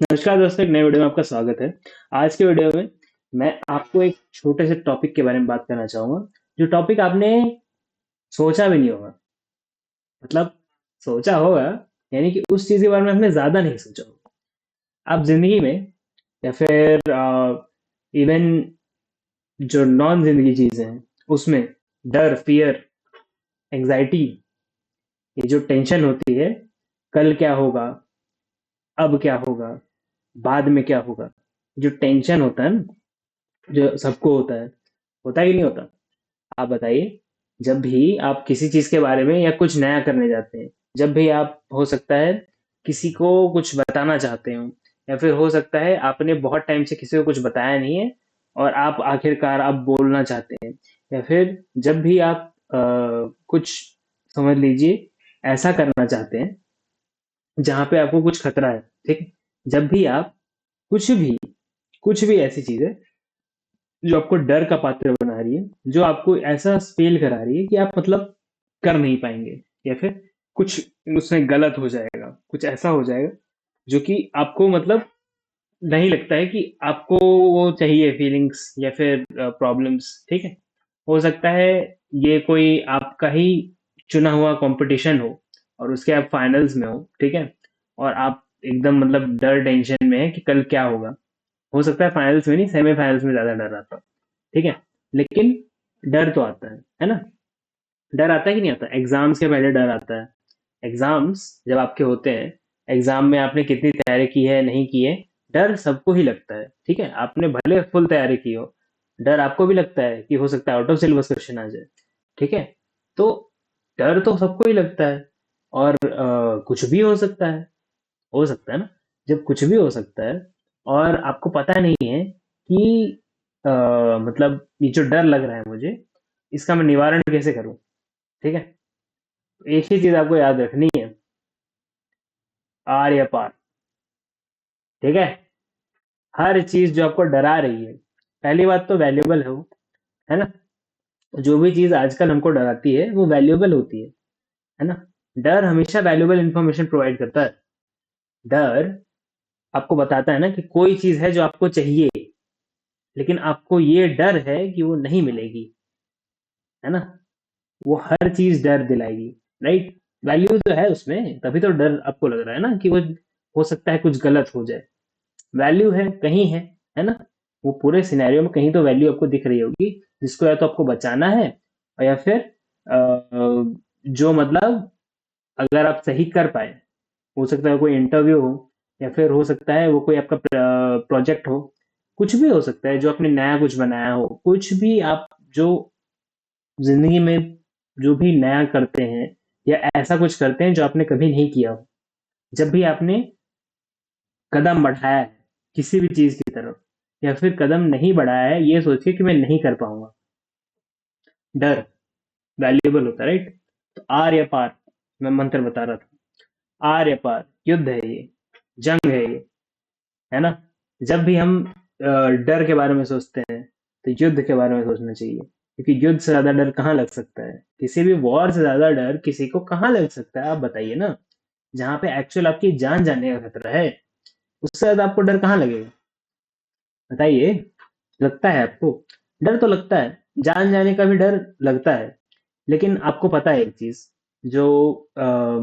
नमस्कार दोस्तों, एक नए वीडियो में आपका स्वागत है। आज के वीडियो में मैं आपको एक छोटे से टॉपिक के बारे में बात करना चाहूंगा, जो टॉपिक आपने सोचा भी नहीं होगा। मतलब सोचा होगा, यानी कि उस चीज के बारे में आपने ज्यादा नहीं सोचा होगा। आप जिंदगी में या फिर इवन जो नॉन जिंदगी चीजें हैं उसमें डर, फियर, एंजाइटी, ये जो टेंशन होती है, कल क्या होगा, अब क्या होगा, बाद में क्या होगा, जो टेंशन होता है ना, जो सबको होता है कि नहीं होता? आप बताइए। जब भी आप किसी चीज के बारे में या कुछ नया करने जाते हैं, जब भी आप, हो सकता है, किसी को कुछ बताना चाहते हो, या फिर हो सकता है आपने बहुत टाइम से किसी को कुछ बताया नहीं है और आप आखिरकार आप बोलना चाहते हैं, या फिर जब भी आप कुछ, समझ लीजिए, ऐसा करना चाहते हैं जहां पे आपको कुछ खतरा है, ठीक है? जब भी आप कुछ भी ऐसी चीज है जो आपको डर का पात्र बना रही है, जो आपको ऐसा फील करा रही है कि आप, मतलब, कर नहीं पाएंगे, या फिर कुछ उसमें गलत हो जाएगा, कुछ ऐसा हो जाएगा जो कि आपको, मतलब, नहीं लगता है कि आपको वो चाहिए, फीलिंग्स या फिर प्रॉब्लम्स, ठीक है? हो सकता है ये कोई आपका ही चुना हुआ कंपटीशन हो और उसके आप फाइनल्स में हो, ठीक है? और आप एकदम, मतलब, डर टेंशन में है कि कल क्या होगा। हो सकता है फाइनल्स में नहीं, सेमीफाइनल्स में ज्यादा डर आता हो, ठीक है? लेकिन डर तो आता है ना? डर आता है कि नहीं आता? एग्जाम्स के पहले डर आता है। एग्जाम्स जब आपके होते हैं, एग्जाम में आपने कितनी तैयारी की है, नहीं की है, डर सबको ही लगता है, ठीक है? आपने भले फुल तैयारी की हो, डर आपको भी लगता है कि हो सकता है आउट ऑफ सिलेबस क्वेश्चन आ जाए, ठीक है? तो डर तो सबको ही लगता है। और कुछ भी हो सकता है ना? जब कुछ भी हो सकता है और आपको पता नहीं है कि अ, मतलब, ये जो डर लग रहा है मुझे, इसका मैं निवारण कैसे करूं, ठीक है? तो एक ही चीज आपको याद रखनी है: आर या पार, ठीक है? हर चीज जो आपको डरा रही है, पहली बात तो वैल्यूएबल है ना? जो भी चीज आजकल हमको डराती है वो वैल्यूएबल होती है ना? डर हमेशा वैल्यूएबल इंफॉर्मेशन प्रोवाइड करता है। डर आपको बताता है ना कि कोई चीज है जो आपको चाहिए, लेकिन आपको ये डर है कि वो नहीं मिलेगी, है ना? वो हर चीज डर दिलाएगी, राइट? वैल्यू तो है उसमें, तभी तो डर आपको लग रहा है ना कि वो हो सकता है कुछ गलत हो जाए। वैल्यू है, कहीं है ना? वो पूरे सिनेरियो में कहीं तो वैल्यू आपको दिख रही होगी, जिसको या तो आपको बचाना है, और या फिर जो, मतलब, अगर आप सही कर पाए, हो सकता है कोई इंटरव्यू हो, या फिर हो सकता है वो कोई आपका प्रोजेक्ट हो, कुछ भी हो सकता है, जो आपने नया कुछ बनाया हो, कुछ भी आप जो जिंदगी में जो भी नया करते हैं या ऐसा कुछ करते हैं जो आपने कभी नहीं किया हो, जब भी आपने कदम बढ़ाया है किसी भी चीज की तरफ, या फिर कदम नहीं बढ़ाया है ये सोच के कि मैं नहीं कर पाऊंगा, डर वैल्यूएबल होता है, राइट? तो आर या पार, मैं मंत्र बता रहा था, आर या पार, युद्ध है ये, जंग है ये, है ना? जब भी हम डर के बारे में सोचते हैं तो युद्ध के बारे में सोचना चाहिए, क्योंकि युद्ध से ज्यादा डर कहाँ लग सकता है? किसी भी वॉर से ज्यादा डर किसी को कहाँ लग सकता है? आप बताइए ना। जहाँ पे एक्चुअल आपकी जान जाने का खतरा है, उससे ज्यादा आपको डर कहाँ लगेगा? बताइए। लगता है आपको? डर तो लगता है, जान जाने का भी डर लगता है। लेकिन आपको पता है एक चीज, जो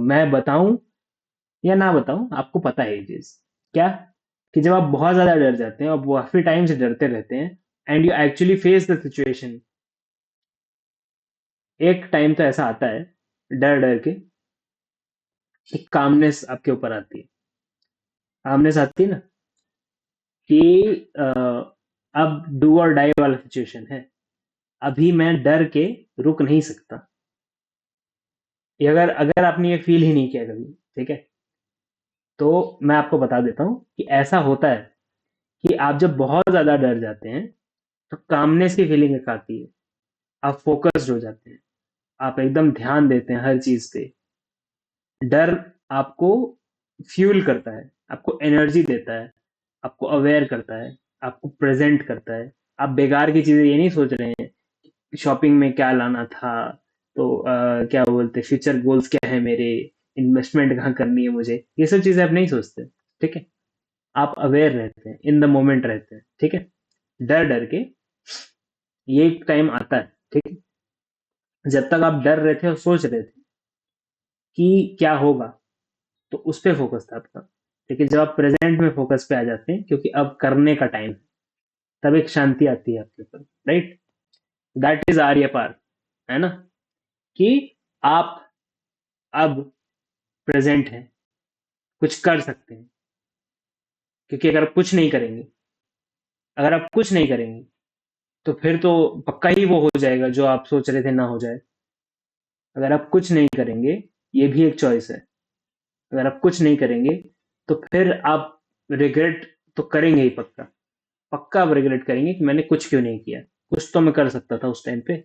मैं बताऊं या ना बताऊं, आपको पता है ये चीज, क्या? कि जब आप बहुत ज्यादा डर जाते हैं और काफी टाइम से डरते रहते हैं, and you actually face the situation, एक टाइम तो ऐसा आता है, डर डर के एक कामनेस आपके ऊपर आती है। कामनेस आती है ना कि अ, अब डू और डाई वाला सिचुएशन है, अभी मैं डर के रुक नहीं सकता। ये अगर अगर आपने ये फील ही नहीं किया कभी, ठीक है, तो मैं आपको बता देता हूँ कि ऐसा होता है कि आप जब बहुत ज्यादा डर जाते हैं तो कामनेस की फीलिंग एक आती है। आप फोकस्ड हो जाते हैं, आप एकदम ध्यान देते हैं हर चीज पे। डर आपको फ्यूल करता है, आपको एनर्जी देता है, आपको अवेयर करता है, आपको प्रेजेंट करता है। आप बेकार की चीजें ये नहीं सोच रहे हैं, शॉपिंग में क्या लाना था, तो क्या बोलते, फ्यूचर गोल्स क्या है मेरे, इन्वेस्टमेंट कहाँ करनी है मुझे, ये सब चीजें आप नहीं सोचते, ठीक है? आप अवेयर रहते हैं, इन द मोमेंट रहते हैं, ठीक है। डर डर के ये एक टाइम आता है, ठीक है, जब तक आप डर रहे थे और सोच रहे थे कि क्या होगा, तो उस पे फोकस था आपका। लेकिन जब आप प्रेजेंट में फोकस पे आ जाते हैं, क्योंकि अब करने का टाइम है, तब एक शांति आती है आपके ऊपर, राइट। दैट इज आर्य पार, है ना, कि आप अब प्रेजेंट हैं, कुछ कर सकते हैं। क्योंकि अगर आप कुछ नहीं करेंगे तो फिर तो पक्का ही वो हो जाएगा जो आप सोच रहे थे ना हो जाए। अगर आप कुछ नहीं करेंगे, ये भी एक चॉइस है। अगर आप कुछ नहीं करेंगे तो फिर आप रिग्रेट तो करेंगे ही पक्का। पक्का आप रिग्रेट करेंगे कि मैंने कुछ क्यों नहीं किया, कुछ तो मैं कर सकता था उस टाइम पे।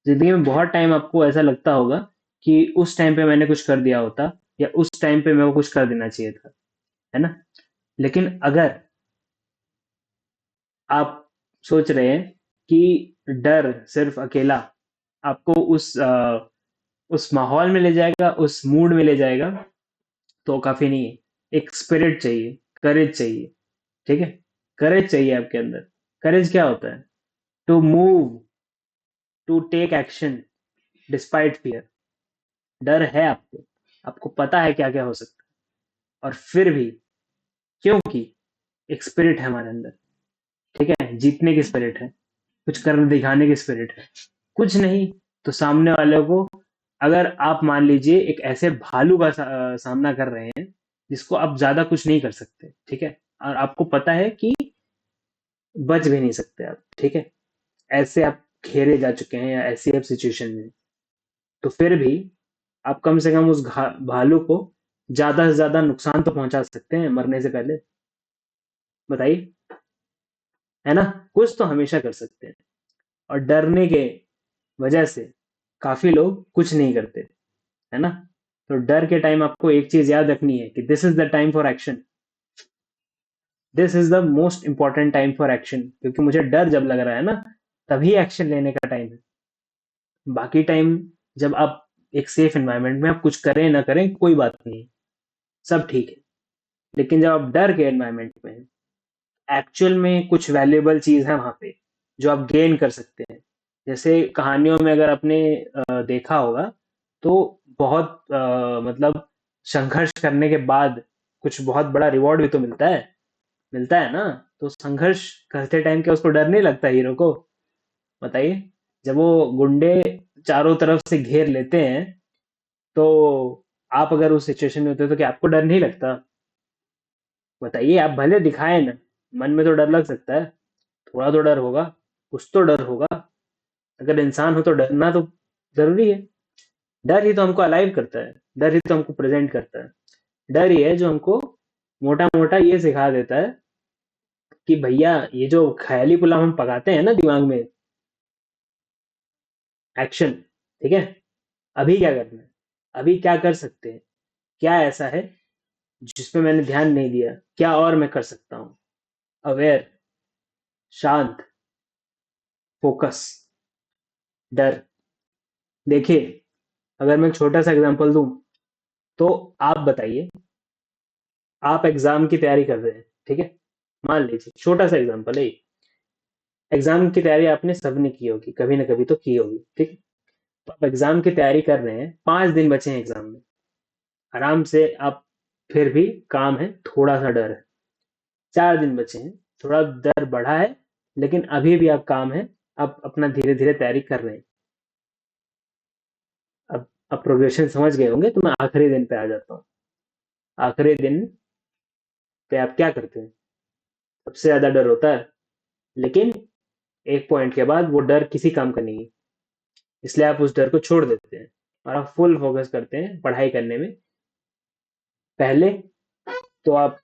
जिंदगी में बहुत टाइम आपको ऐसा लगता होगा कि उस टाइम पे मैंने कुछ कर दिया होता, या उस टाइम पे मेरे को कुछ कर देना चाहिए था, है ना। लेकिन अगर आप सोच रहे हैं कि डर सिर्फ अकेला आपको उस माहौल में ले जाएगा, उस मूड में ले जाएगा, तो काफी नहीं है। एक स्पिरिट चाहिए, करेज चाहिए, ठीक है। करेज चाहिए आपके अंदर। करेज क्या होता है? To move, to take action despite fear. डर है आपको, आपको पता है क्या क्या हो सकता है, और फिर भी, क्योंकि एक स्पिरिट है हमारे अंदर, ठीक है, जीतने की स्पिरिट है, कुछ कर दिखाने की स्पिरिट है। कुछ नहीं तो सामने वाले को, अगर आप मान लीजिए एक ऐसे भालू का सामना कर रहे हैं जिसको आप ज्यादा कुछ नहीं कर सकते, ठीक है, और आपको पता है कि बच भी नहीं सकते आप, ठीक है, ऐसे आप घेरे जा चुके हैं या ऐसी आप सिचुएशन में, तो फिर भी आप कम से कम उस भालू को ज्यादा से ज्यादा नुकसान तो पहुंचा सकते हैं मरने से पहले। बताइए, है ना। कुछ तो हमेशा कर सकते हैं। और डरने के वजह से काफी लोग कुछ नहीं करते, है ना। तो डर के टाइम आपको एक चीज याद रखनी है कि this is the time for action. This is the most important time for action, क्योंकि मुझे डर जब लग रहा है ना, तभी एक्शन लेने का टाइम है। बाकी टाइम, जब आप एक सेफ एनवायरनमेंट में आप कुछ करें ना करें कोई बात नहीं है, सब ठीक है। लेकिन जब आप डर के एनवायरनमेंट में हैं, एक्चुअल में कुछ वैल्यूएबल चीज है वहां पे जो आप गेन कर सकते हैं। जैसे कहानियों में अगर आपने देखा होगा, तो बहुत मतलब संघर्ष करने के बाद कुछ बहुत बड़ा रिवॉर्ड भी तो मिलता है ना। तो संघर्ष करते टाइम क्या उसको डर नहीं लगता हीरो को? बताइए। जब वो गुंडे चारों तरफ से घेर लेते हैं, तो आप अगर उस सिचुएशन में होते तो क्या आपको डर नहीं लगता? बताइए। आप भले दिखाए ना, मन में तो डर लग सकता है, थोड़ा तो डर होगा, कुछ तो डर होगा। अगर इंसान हो तो डरना तो जरूरी है। डर ही तो हमको अलाइव करता है, डर ही तो हमको प्रेजेंट करता है। डर ही है जो हमको मोटा मोटा ये सिखा देता है कि भैया ये जो ख्याली पुलाव हम पकाते हैं ना दिमाग में, एक्शन, ठीक है, अभी क्या करना है, अभी क्या कर सकते हैं, क्या ऐसा है जिसपे मैंने ध्यान नहीं दिया, क्या और मैं कर सकता हूँ। अवेयर, शांत, फोकस, डर। देखिए, अगर मैं एक छोटा सा एग्जांपल दूं, तो आप बताइए, आप एग्जाम की तैयारी कर रहे हैं, ठीक है, मान लीजिए छोटा सा एग्जांपल है। एग्जाम की तैयारी आपने सबने की होगी, कभी ना कभी तो की होगी, ठीक है। तो आप एग्जाम की तैयारी कर रहे हैं, 5 दिन बचे हैं एग्जाम में, आराम से आप, फिर भी काम है, थोड़ा सा डर है। 4 दिन बचे हैं, थोड़ा डर बढ़ा है, लेकिन अभी भी आप काम है, आप अपना धीरे धीरे तैयारी कर रहे हैं। अब प्रोग्रेशन समझ गए होंगे, तो मैं आखिरी दिन पे आ जाता हूँ। आखिरी दिन पे आप क्या करते हैं? सबसे ज्यादा डर होता है, लेकिन एक पॉइंट के बाद वो डर किसी काम का नहीं है, इसलिए आप उस डर को छोड़ देते हैं और आप फुल फोकस करते हैं पढ़ाई करने में। पहले तो आप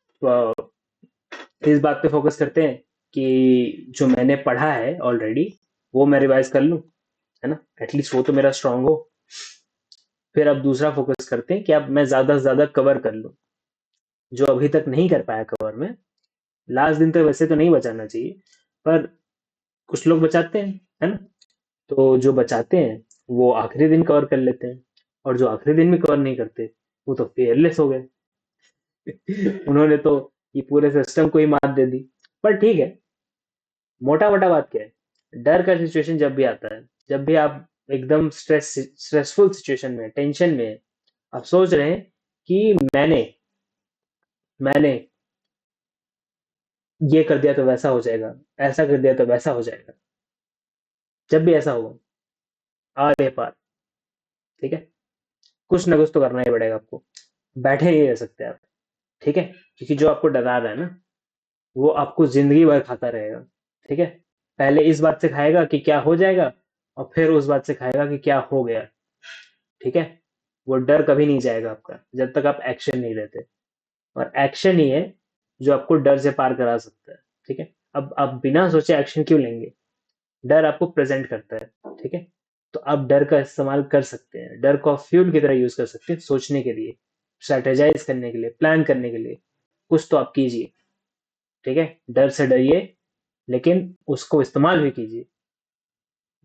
इस बात पे फोकस करते हैं कि जो मैंने पढ़ा है ऑलरेडी, वो मैं रिवाइज कर लूं, है ना, एटलीस्ट वो तो मेरा स्ट्रांग हो। फिर अब दूसरा फोकस करते हैं कि अब मैं ज्यादा से ज्यादा कवर कर लूं, जो अभी तक नहीं कर पाया कवर में। लास्ट दिन तक वैसे तो नहीं बचाना चाहिए, पर कुछ लोग बचाते हैं, है ना। तो जो बचाते हैं वो आखिरी दिन कवर कर लेते हैं, और जो आखिरी दिन में कवर नहीं करते वो तो फेयरलेस हो गए। उन्होंने तो ये पूरे सिस्टम को ही मात दे दी। पर ठीक है, मोटा मोटा बात क्या है, डर का सिचुएशन जब भी आता है, जब भी आप एकदम स्ट्रेसफुल सिचुएशन में, टेंशन में हैं, आप सोच रहे हैं कि मैंने ये कर दिया तो वैसा हो जाएगा, ऐसा कर दिया तो वैसा हो जाएगा, जब भी ऐसा होगा, आर पार, ठीक है, कुछ ना कुछ तो करना ही पड़ेगा आपको, बैठे नहीं रह सकते आप, ठीक है, क्योंकि जो आपको डरा रहा है ना, वो आपको जिंदगी भर खाता रहेगा, ठीक है, पहले इस बात से खाएगा कि क्या हो जाएगा, और फिर उस बात से खाएगा कि क्या हो गया, ठीक है, वो डर कभी नहीं जाएगा आपका जब तक आप एक्शन नहीं लेते, और एक्शन ही है जो आपको डर से पार करा सकता है, ठीक है। अब आप बिना सोचे एक्शन क्यों लेंगे, डर आपको प्रेजेंट करता है, ठीक है, तो आप डर का इस्तेमाल कर सकते हैं, डर को आप फ्यूल की तरह यूज कर सकते हैं, सोचने के लिए, स्ट्रेटेजाइज करने के लिए, प्लान करने के लिए, कुछ तो आप कीजिए, ठीक है, डर से डरिए, लेकिन उसको इस्तेमाल भी कीजिए।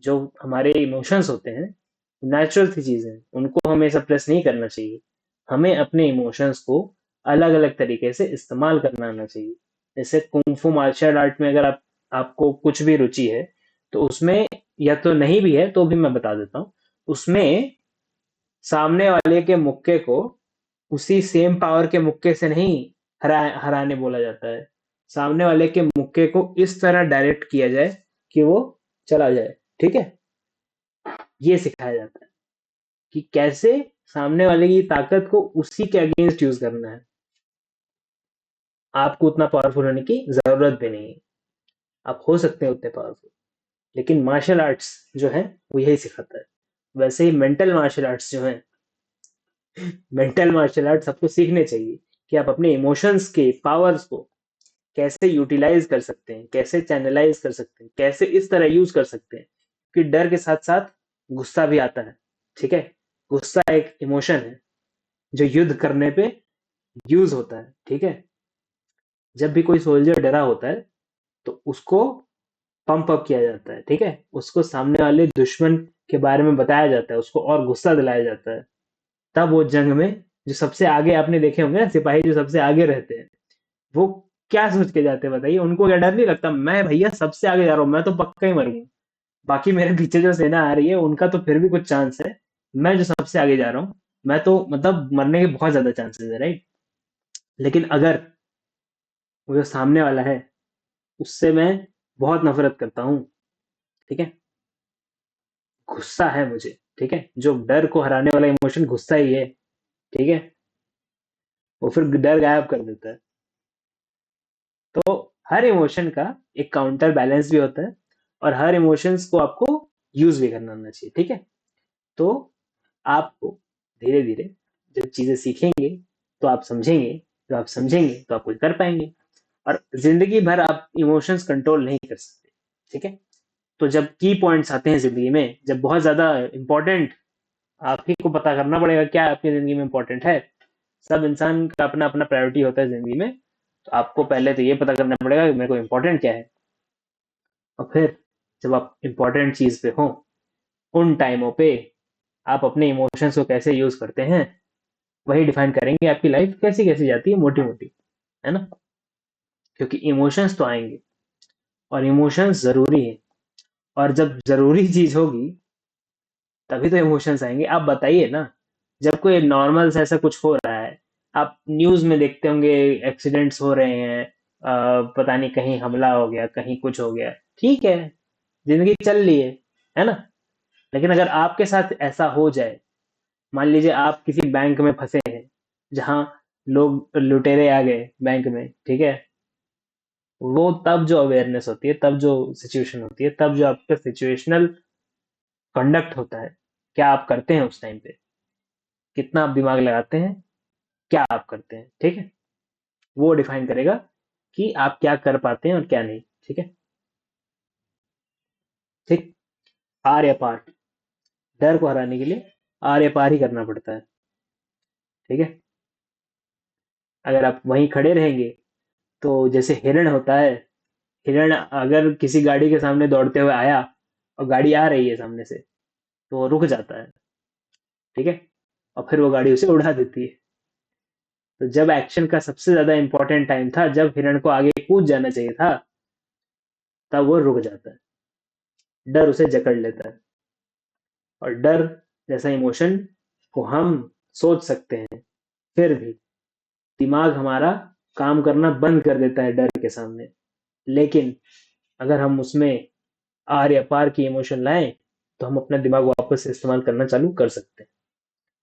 जो हमारे इमोशंस होते हैं, नेचुरल सी चीजें हैं, उनको हमें सप्रेस नहीं करना चाहिए, हमें अपने इमोशंस को अलग अलग तरीके से इस्तेमाल करना आना चाहिए। जैसे कुंफू मार्शल आर्ट में अगर आपको कुछ भी रुचि है, तो उसमें, या तो नहीं भी है तो भी मैं बता देता हूँ, उसमें सामने वाले के मुक्के को उसी सेम पावर के मुक्के से नहीं हराने बोला जाता है, सामने वाले के मुक्के को इस तरह डायरेक्ट किया जाए कि वो चला जाए, ठीक है, ये सिखाया जाता है कि कैसे सामने वाले की ताकत को उसी के अगेंस्ट यूज करना है, आपको उतना पावरफुल होने की जरूरत भी नहीं है, आप हो सकते हैं उतने पावरफुल, लेकिन मार्शल आर्ट्स जो है वो यही सिखाता है। वैसे ही मेंटल मार्शल आर्ट्स जो है, मेंटल मार्शल आर्ट्स सबको सीखने चाहिए कि आप अपने इमोशंस के पावर्स को कैसे यूटिलाइज कर सकते हैं, कैसे चैनलाइज कर सकते हैं, कैसे इस तरह यूज कर सकते हैं कि डर के साथ साथ गुस्सा भी आता है, ठीक है, गुस्सा एक इमोशन है जो युद्ध करने पे यूज होता है, ठीक है, जब भी कोई सोल्जर डरा होता है तो उसको पंप अप किया जाता है, ठीक है, उसको सामने वाले दुश्मन के बारे में बताया जाता है, उसको और गुस्सा दिलाया जाता है, तब वो जंग में, जो सबसे आगे आपने देखे होंगे ना सिपाही जो सबसे आगे रहते हैं, वो क्या सोच के जाते हैं बताइए, उनको क्या डर नहीं लगता, मैं भैया सबसे आगे जा रहा हूँ, मैं तो पक्का ही मरूंगा, बाकी मेरे पीछे जो सेना आ रही है उनका तो फिर भी कुछ चांस है, मैं जो सबसे आगे जा रहा हूँ, मैं तो मतलब मरने के बहुत ज्यादा चांसेस है, राइट। लेकिन अगर वो जो सामने वाला है, उससे मैं बहुत नफरत करता हूँ, ठीक है, गुस्सा है मुझे, ठीक है, जो डर को हराने वाला इमोशन गुस्सा ही है, ठीक है, वो फिर डर गायब कर देता है। तो हर इमोशन का एक काउंटर बैलेंस भी होता है, और हर इमोशंस को आपको यूज भी करना आना चाहिए, ठीक है। तो आपको धीरे धीरे जब चीजें सीखेंगे तो आप समझेंगे, तो आप समझेंगे तो आप कुछ कर पाएंगे, और जिंदगी भर आप इमोशंस कंट्रोल नहीं कर सकते, ठीक है। तो जब की पॉइंट्स आते हैं जिंदगी में, जब बहुत ज्यादा इंपॉर्टेंट, आप ही को पता करना पड़ेगा क्या आपकी जिंदगी में इंपॉर्टेंट है, सब इंसान का अपना अपना प्रायोरिटी होता है जिंदगी में, तो आपको पहले तो ये पता करना पड़ेगा कि मेरे को इम्पोर्टेंट क्या है, और फिर जब आप इम्पोर्टेंट चीज पे हो, उन टाइमों पे आप अपने इमोशंस को कैसे यूज करते हैं, वही डिफाइन करेंगे आपकी लाइफ कैसी कैसी जाती है, मोटी मोटी, है ना, क्योंकि इमोशंस तो आएंगे, और इमोशंस जरूरी है, और जब जरूरी चीज होगी तभी तो इमोशंस आएंगे। आप बताइए ना, जब कोई नॉर्मल से ऐसा कुछ हो रहा है, आप न्यूज में देखते होंगे, एक्सीडेंट्स हो रहे हैं, पता नहीं कहीं हमला हो गया, कहीं कुछ हो गया, ठीक है, जिंदगी चल रही है ना, लेकिन अगर आपके साथ ऐसा हो जाए, मान लीजिए आप किसी बैंक में फंसे हैं, जहां लोग लुटेरे आ गए बैंक में, ठीक है, वो तब जो अवेयरनेस होती है, तब जो सिचुएशन होती है, तब जो आपका सिचुएशनल कंडक्ट होता है, क्या आप करते हैं उस टाइम पे, कितना आप दिमाग लगाते हैं, क्या आप करते हैं, ठीक है, वो डिफाइन करेगा कि आप क्या कर पाते हैं और क्या नहीं, ठीक है, ठीक, आर या पार, डर को हराने के लिए आर या पार ही करना पड़ता है, ठीक है, अगर आप वहीं खड़े रहेंगे, तो जैसे हिरण होता है, हिरण अगर किसी गाड़ी के सामने दौड़ते हुए आया, और गाड़ी आ रही है सामने से, तो वो रुक जाता है, ठीक है, और फिर वो गाड़ी उसे उड़ा देती है, तो जब एक्शन का सबसे ज्यादा इंपॉर्टेंट टाइम था, जब हिरण को आगे कूद जाना चाहिए था, तब वो रुक जाता है। डर उसे जकड़ लेता है। और डर जैसा इमोशन को हम सोच सकते हैं, फिर भी दिमाग हमारा काम करना बंद कर देता है डर के सामने। लेकिन अगर हम उसमें आर या पार की इमोशन लाएं, तो हम अपना दिमाग वापस से इस्तेमाल करना चालू कर सकते हैं।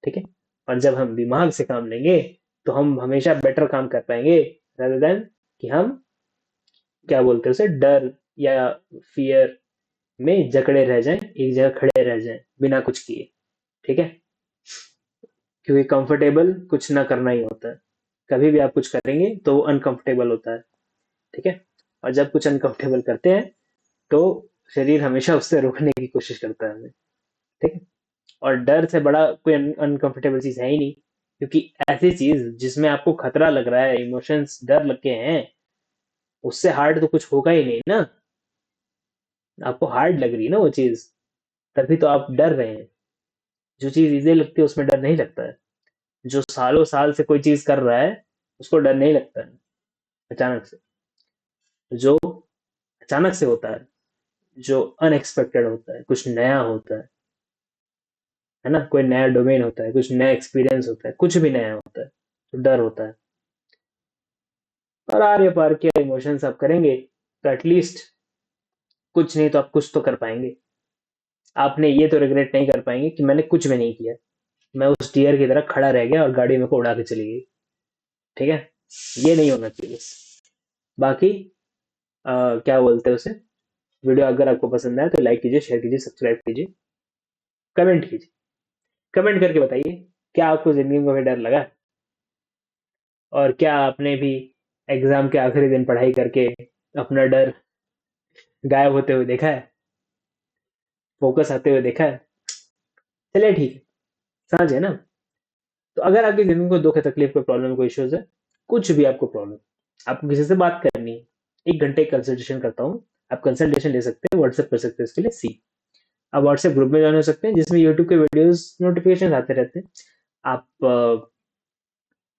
ठीक है। और जब हम दिमाग से काम लेंगे, तो हम हमेशा बेटर काम कर पाएंगे, rather देन कि हम क्या बोलते हैं उसे, डर या फियर में जकड़े रह जाएं, एक जगह खड़े रह जाएं बिना कुछ किए। ठीक है। क्योंकि कंफर्टेबल कुछ ना करना ही होता है। कभी भी आप कुछ करेंगे तो वो अनकंफर्टेबल होता है। ठीक है। और जब कुछ अनकंफर्टेबल करते हैं, तो शरीर हमेशा उससे रोकने की कोशिश करता है हमें। ठीक है। और डर से बड़ा कोई अनकंफर्टेबल चीज है ही नहीं। क्योंकि ऐसी चीज जिसमें आपको खतरा लग रहा है, इमोशंस डर लग के हैं, उससे हार्ड तो कुछ होगा ही नहीं ना। आपको हार्ड लग रही है ना वो चीज, तभी तो आप डर रहे हैं। जो चीज इजी लगती है उसमें डर नहीं लगता है। जो सालों साल से कोई चीज कर रहा है, उसको डर नहीं लगता है अचानक से। जो अचानक से होता है, जो अनएक्सपेक्टेड होता है, कुछ नया होता है ना, कोई नया डोमेन होता है, कुछ नया एक्सपीरियंस होता है, कुछ भी नया होता है, तो डर होता है। और आर्य पार के इमोशंस आप करेंगे, तो एटलीस्ट कुछ नहीं तो आप कुछ तो कर पाएंगे। आपने ये तो रिग्रेट नहीं कर पाएंगे कि मैंने कुछ भी नहीं किया, मैं उस डियर की तरह खड़ा रह गया और गाड़ी मेरे को उड़ा के चली गई। ठीक है। ये नहीं होना चाहिए बस। बाकी क्या बोलते हैं उसे, वीडियो अगर आपको पसंद आए तो लाइक कीजिए, शेयर कीजिए, सब्सक्राइब कीजिए, कमेंट कीजिए। कमेंट करके बताइए, क्या आपको जिंदगी में कभी डर लगा? और क्या आपने भी एग्जाम के आखिरी दिन पढ़ाई करके अपना डर गायब होते हुए देखा है, फोकस आते हुए देखा है? चलिए ठीक है, समझ है ना। तो अगर आपकी जिंदगी में कोई दुख है, तकलीफ, कोई प्रॉब्लम, कोई इश्यूज है, कुछ भी आपको प्रॉब्लम, आपको किसी से बात करनी है, 1 घंटे कंसल्टेशन करता हूँ। आप कंसल्टेशन ले सकते हैं, व्हाट्सएप कर सकते हैं, इसके लिए सी। आप व्हाट्सएप ग्रुप में ज्वाइन हो सकते हैं, जिसमें यूट्यूब के वीडियोस नोटिफिकेशन आते रहते हैं। आप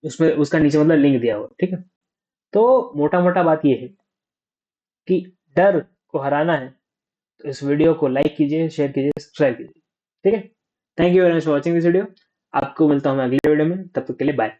उसमें उसका नीचे मतलब लिंक दिया हुआ, ठीक है। तो मोटा मोटा बात ये है कि डर को हराना है, तो इस वीडियो को लाइक कीजिए, शेयर कीजिए, सब्सक्राइब कीजिए। ठीक है। Thank you very much for watching this video. आपको मिलता हूँ मैं अगले वीडियो में, तब तक के लिए बाय।